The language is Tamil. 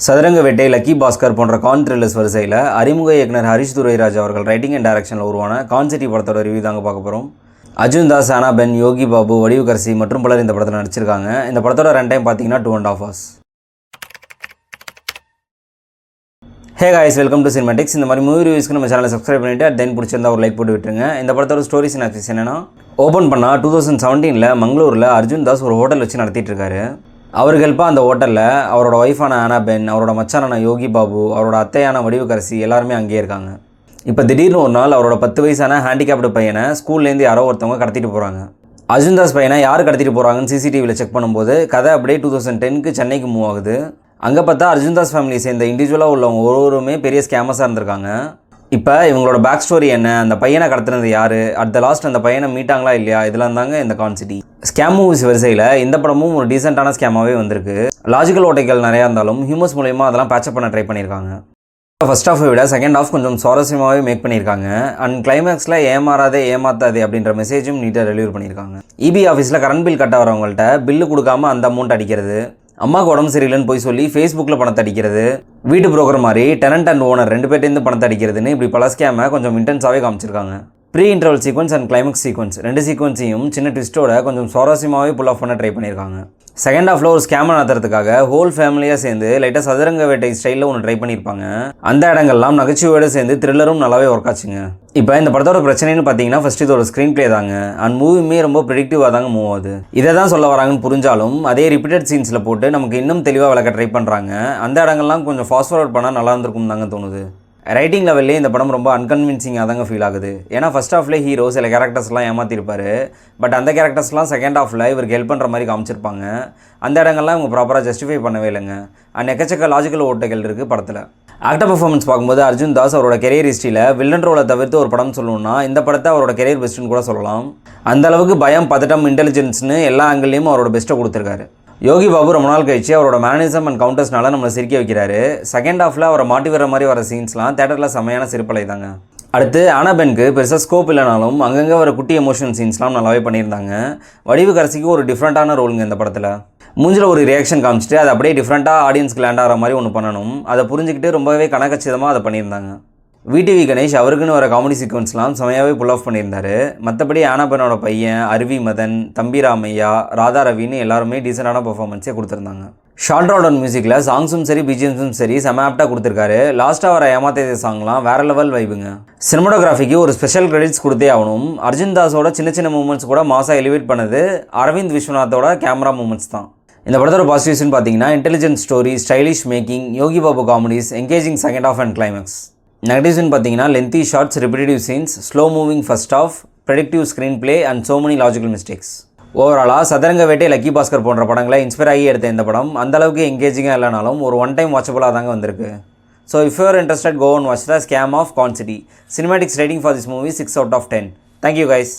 சதுரங்க வேட்டை, லக்கி பாஸ்கர் போன்ற கான் த்ரில்லர்ஸ் வரிசையில் அறிமுக இயக்குனர் ஹரிஷ் துரைராஜ் அவர்கள் ரைட்டிங் அண்ட் டைரக்ஷனில் உருவான கான் சிட்டி படத்தோட ரிவ்யூ தாங்க பார்க்க போகிறோம். அர்ஜுன் தாஸ், ஆனா பென், யோகி பாபு, வடிவுகரசி மற்றும் பலர் இந்த படத்தில் நடிச்சிருக்காங்க. இந்த படத்தோட ரன் டைம் பார்த்தீங்கன்னா 2.5 hours. Hey guys, welcome to cinematics. இந்த மாதிரி மூவி ரிவ்யூஸ்க்கு நம்ம சேனலை சப்ஸ்கிரைப் பண்ணிவிட்டு தென் பிடிச்சிருந்தா ஒரு லைக் போட்டு விட்டுருங்க. இந்த படத்தோட ஸ்டோரி சினாப்சிஸ் என்னன்னா, ஓப்பன் பண்ணால் 2017 மங்களூரில் அர்ஜுன் தாஸ் ஒரு ஹோட்டல் வச்சு நடத்திட்டு இருக்காரு. அவருக்கு ஹெல்ப்பாக அந்த ஹோட்டலில் அவரோட ஒய்ஃபான ஆனா பென், அவரோட மச்சானான யோகி பாபு, அவரோட அத்தையான வடிவுகரசி எல்லாருமே அங்கேயே இருக்காங்க. இப்போ திடீர்னு ஒரு நாள் அவரோட 10 வயசான ஹேண்டிகேப்டு பையனை ஸ்கூல்லேருந்து யாரோ ஒருத்தவங்க கடத்திட்டு போகிறாங்க. அர்ஜுன் தாஸ் பையனை யார் கடத்திட்டு போகிறாங்கன்னு சிசிடிவியில் செக் பண்ணும்போது கதை அப்படியே 2010 சென்னைக்கு மூவ் ஆகுது. அங்கே பார்த்தா அர்ஜுன் தாஸ் ஃபேமிலியை சேர்ந்த இண்டிவிஜுவலாக உள்ளவங்க ஒருவருமே பெரிய ஸ்கேமஸாக இருந்திருக்காங்க. இப்போ இவங்களோட பேக் ஸ்டோரி என்ன, அந்த பையனை கடத்தினது யார், அட் த லாஸ்ட் அந்த பையனை மீட்டாங்களா இல்லையா, இதெல்லாம் தாங்க இந்த கான் சிட்டி. ஸ்கேம் மூவிஸ் வரிசையில் இந்த படமும் ஒரு டீசெண்டான ஸ்கேமாகவே வந்திருக்கு. லாஜிக்கல் ஓட்டைகள் நிறையா இருந்தாலும் ஹியூமர்ஸ் மூலயமா அதெல்லாம் பேச்சப் பண்ண ட்ரை பண்ணியிருக்காங்க. ஃபர்ஸ்ட் ஹாஃபை விட செகண்ட் ஹாஃப் கொஞ்சம் சுவாரஸ்யமாகவே மேக் பண்ணியிருக்காங்க. அண்ட் கிளைமேக்ஸில் ஏமாத்தாதே அப்படின்ற மெசேஜும் நீட்டாக டெலிவர் பண்ணியிருக்காங்க. இபி ஆஃபீஸில் கரண்ட் பில் கட்ட வரவங்கள்ட்ட பில்லு கொடுக்காம அந்த அமௌண்ட் அடிக்கிறது, அம்மாவுக்கு உடம்பு சரியில்லைன்னு போய் சொல்லி ஃபேஸ்புக்கில் பணத்தை அடிக்கிறது, வீட்டு புரோக்கர் மாதிரி டெனன்ட் அண்ட் ஓனர் 2 பேர்ட்டேருந்து பணத்தை அடிக்கிறதுன்னு இப்படி பல ஸ்கேமை கொஞ்சம் இன்டென்ஸாகவே காமிச்சிருக்காங்க. Pre interval sequence and climax sequence 2 சீக்வன்ஸையும் சின்ன ட்விஸ்ட்டோட கொஞ்சம் சுவாரஸ்யமாகவே புல் ஆஃப் பண்ண ட்ரை பண்ணியிருக்காங்க. செகண்ட் ஹாஃபில் ஒரு ஸ்கேமை நடத்துறதுக்காக ஹோல் ஃபேமிலியாக சேர்ந்து லைட்டாக சதுரங்க வேட்டை ஸ்டைலில் ஒன்று ட்ரை பண்ணியிருப்பாங்க. அந்த இடங்கள்லாம் நகைச்சுவையோடு சேர்ந்து த்ரில்லரும் நல்லாவே ஒர்க் ஆச்சுங்க. இப்போ இந்த படத்தோட பிரச்சனைன்னு பார்த்தீங்கன்னா ஃபஸ்ட் இதோட ஸ்க்ரீன் பிளே தாங்க. அண்ட் மூவியுமே ரொம்ப ப்ரெடிக்டிவாக தாங்க மூவ் ஆகுது. இதை தான் சொல்ல வராங்கன்னு புரிஞ்சாலும் அதே ரிப்பீட்டட் சீன்ஸில் போட்டு நமக்கு இன்னும் தெளிவாக விளக்க ட்ரை பண்ணுறாங்க. அந்த இடங்கள்லாம் கொஞ்சம் ஃபாஸ்ட் ஃபார்வர்ட் பண்ணால் நல்லா இருந்திருக்கும் தாங்க தோணுது. ரைட்டிங் லெவல்லே இந்த படம் ரொம்ப அன்கன்வின்சிங்காக தாங்க ஃபீல் ஆகுது. ஏன்னா ஃபஸ்ட் ஹாஃப்லேயே ஹீரோ சில கேரக்டர்ஸ்லாம் ஏமாற்றிருப்பார். பட் அந்த கேரக்டர்ஸ்லாம் செகண்ட் ஹாஃபில் இவருக்கு ஹெல்ப் பண்ணுற மாதிரி காமிச்சிருப்பாங்க. அந்த இடங்கள்லாம் இவங்க ப்ராப்பராக ஜஸ்டிஃபை பண்ணவே இல்லைங்க. அண்ட் எக்கச்சக்க லாஜிக்கல் ஓட்டைகள் இருக்குது படத்தில். ஆக்டர் பர்ஃபார்மன்ஸ் பார்க்கும்போது அர்ஜுன் தாஸ் அவரோட கெரியர் ஹிஸ்ட்ரியில் வில்லன் ரோலை தவிர்த்து ஒரு படம் சொல்லணும்னா இந்த படத்தை அவரோட கெரியர் பெஸ்ட்டுன்னு கூட சொல்லலாம். அந்தளவுக்கு பயம், பதட்டம், இன்டெலிஜென்ஸ்னு எல்லா ஆங்கிள்லேயும் அவரோட பெஸ்ட்டை கொடுத்துருக்காரு. யோகி பாபு ரொம்ப நாள் கழிச்சு அவரோட மேனரிசம் அண்ட் கவுண்டர்ஸ்னால நம்மளை சிரிக்க வைக்கிறாரு. செகண்ட் ஹாஃபில் அவரை மாட்டி வர மாதிரி வர சீன்ஸ்லாம் தேட்டரில் செமையான சிரிப்பலை தாங்க. அடுத்து ஆனா பென்க்கு பெருசாக ஸ்கோப் இல்லைனாலும் அங்கங்கே வர குட்டி எமோஷன் சீன்ஸ்லாம் நல்லாவே பண்ணியிருந்தாங்க. வடிவுகரசிக்கு ஒரு டிஃப்ரெண்ட்டான ரோலுங்க இந்த படத்தில். மூஞ்சில் ஒரு ரியாக்ஷன் காமிச்சிட்டு அதை அப்படியே டிஃப்ரெண்ட்டாக ஆடியன்ஸ்க்கு லேண்ட் ஆகிற மாதிரி ஒன்று பண்ணணும். அதை புரிஞ்சுக்கிட்டு ரொம்பவே கனகச்சிதமாக அதை பண்ணியிருந்தாங்க. விடிவி கணேஷ் அவருக்குன்னு வர காமெடி சீக்வன்ஸ்லாம் செமையாகவே புல் ஆஃப் பண்ணியிருந்தார். மற்றபடி ஆனா பென்னோட பையன், அருவி மதன், தம்பி ராமையா, ராதா ரவின்னு எல்லாருமே டீசெண்டான பர்ஃபார்மன்ஸே கொடுத்துருந்தாங்க. ஷால்ட்ராடன் மியூசிக்கில் சாங்ஸும் சரி பிஜிஎம்ஸும் சரி செம ஆப்டாக கொடுத்துருக்காரு. லாஸ்ட்டாக வர ஏமாத்தே சாங்லாம் வேறு லெவல் வைபுங்க. சினிமாட்டோகிராஃபிக்கு ஒரு ஸ்பெஷல் கிரெடிட்ஸ் கொடுத்தே ஆகணும். அர்ஜுன் தாஸோட சின்ன சின்ன மூமெண்ட்ஸ் கூட மாசாக எலிவேட் பண்ணது அரவிந்த் விஸ்வநாத்தோட கேமரா மூமெண்ட்ஸ் தான். இந்த படத்தோட பாசிட்டிவ்ஸ்னு பார்த்தீங்கன்னா intelligent story, stylish making, Yogi Babu comedies, engaging second half and climax. நெகட்டிவ்ஸ்னு பார்த்தீங்கன்னா lengthy shots, repetitive scenes, slow moving first half, predictive screenplay and so many logical mistakes. ஓவராலாக சதுரங்க வேட்டை, லக்கி பாஸ்கர் போன்ற படங்களை இன்ஸ்பயர் ஆகி எடுத்த இந்த படம் அந்தளவுக்கு என்கேஜிங்காக இல்லைனாலும் ஒரு ஒன் டைம் வாட்சபுளாக தாங்க வந்திருக்கு. So if you are interested, go and watch the scam of con city. Cinematics rating for this movie 6 out of 10. Thank you guys.